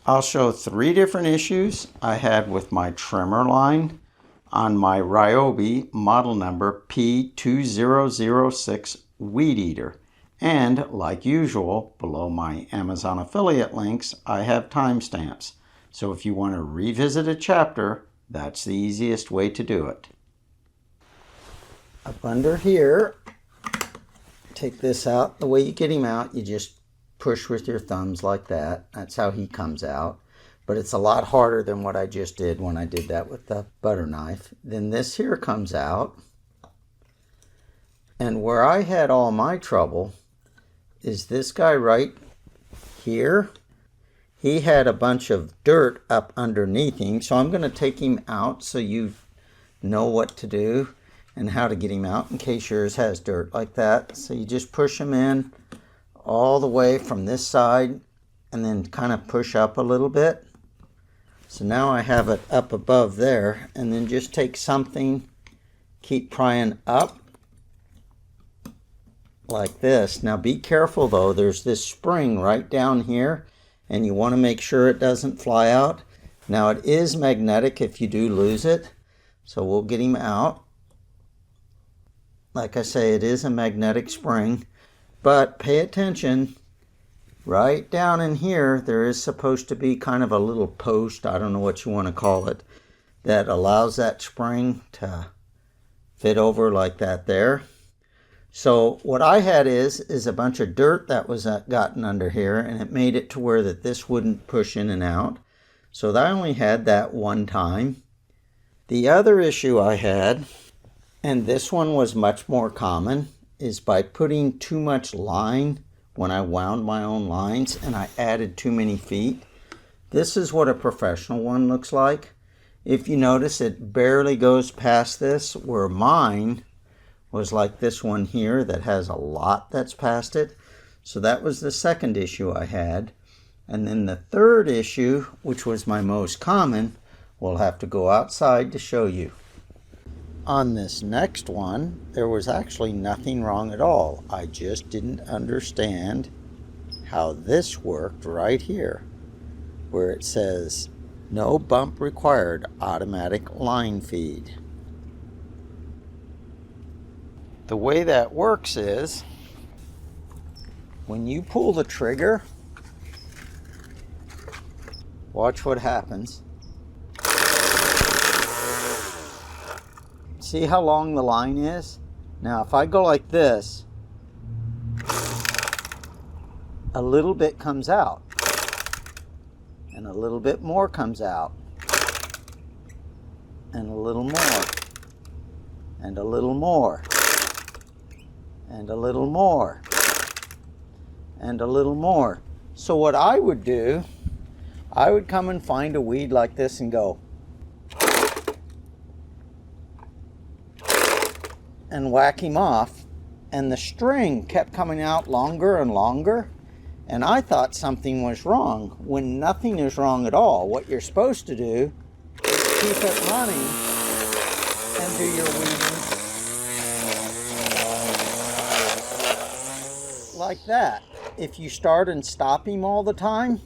I'll show 3 different issues I had with my trimmer line on my Ryobi model number P2006 Weed Eater. And like usual, below my Amazon affiliate links, I have timestamps. So if you want to revisit a chapter, that's the easiest way to do it. Up under here, take this out. The way you get him out, you just push with your thumbs like that. That's how he comes out. But it's a lot harder than what I just did when I did that with the butter knife. Then this here comes out. And where I had all my trouble is this guy right here. He had a bunch of dirt up underneath him. So I'm going to take him out so you know what to do and how to get him out in case yours has dirt like that. So you just push him in all the way from this side and then kind of push up a little bit. So now I have it up above there, and then just take something, keep prying up like this. Now be careful though, there's this spring right down here and you want to make sure it doesn't fly out. Now it is magnetic if you do lose it, so we'll get him out. Like I say, it is a magnetic spring, but pay attention. Right down in here, there is supposed to be kind of a little post, I don't know what you want to call it, that allows that spring to fit over like that there. So what I had is a bunch of dirt that was gotten under here, and it made it to where that this wouldn't push in and out. So I only had that one time. The other issue I had, and this one was much more common, is by putting too much line when I wound my own lines and I added too many feet. This is what a professional one looks like. If you notice, it barely goes past this, where mine was like this one here that has a lot that's past it. So that was the second issue I had. And then the third issue, which was my most common, we'll have to go outside to show you. On this next one, there was actually nothing wrong at all. I just didn't understand how this worked right here, where it says, no bump required, automatic line feed. The way that works is, when you pull the trigger, watch what happens. See how long the line is? Now if I go like this, a little bit comes out, and a little bit more comes out, and a little more, and a little more, and a little more, and a little more. So what I would do, I would come and find a weed like this and go, and whack him off, and the string kept coming out longer and longer, and I thought something was wrong, when nothing is wrong at all. What you're supposed to do is keep it running and do your weeding like that. If you start and stop him all the time,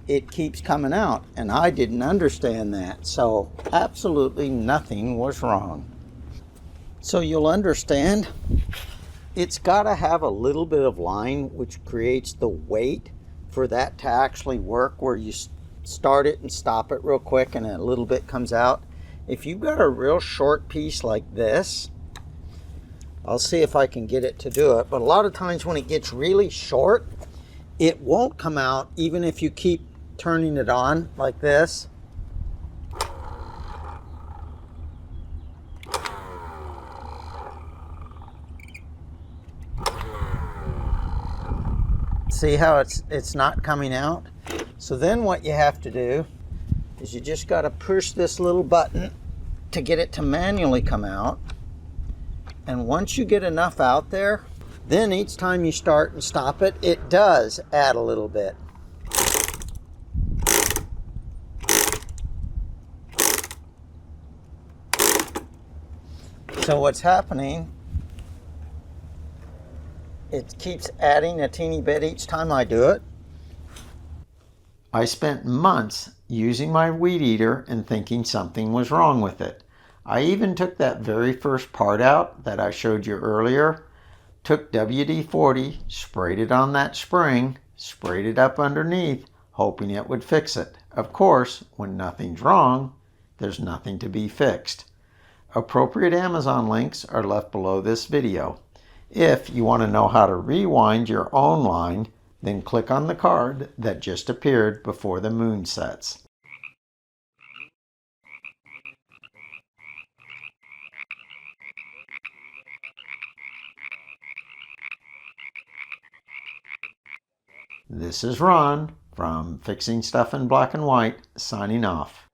it keeps coming out, and I didn't understand that, so absolutely nothing was wrong. So you'll understand, it's got to have a little bit of line, which creates the weight for that to actually work, where you start it and stop it real quick and a little bit comes out. If you've got a real short piece like this, I'll see if I can get it to do it, but a lot of times when it gets really short, it won't come out even if you keep turning it on like this. See how it's not coming out? So then what you have to do is you just got to push this little button to get it to manually come out. And once you get enough out there, then each time you start and stop it, it does add a little bit. So what's happening, it keeps adding a teeny bit each time I do it. I spent months using my weed eater and thinking something was wrong with it. I even took that very first part out that I showed you earlier, took WD-40, sprayed it on that spring, sprayed it up underneath, hoping it would fix it. Of course, when nothing's wrong, there's nothing to be fixed. Appropriate Amazon links are left below this video. If you want to know how to rewind your own line, then click on the card that just appeared before the moon sets. This is Ron from Fixing Stuff in Black and White, signing off.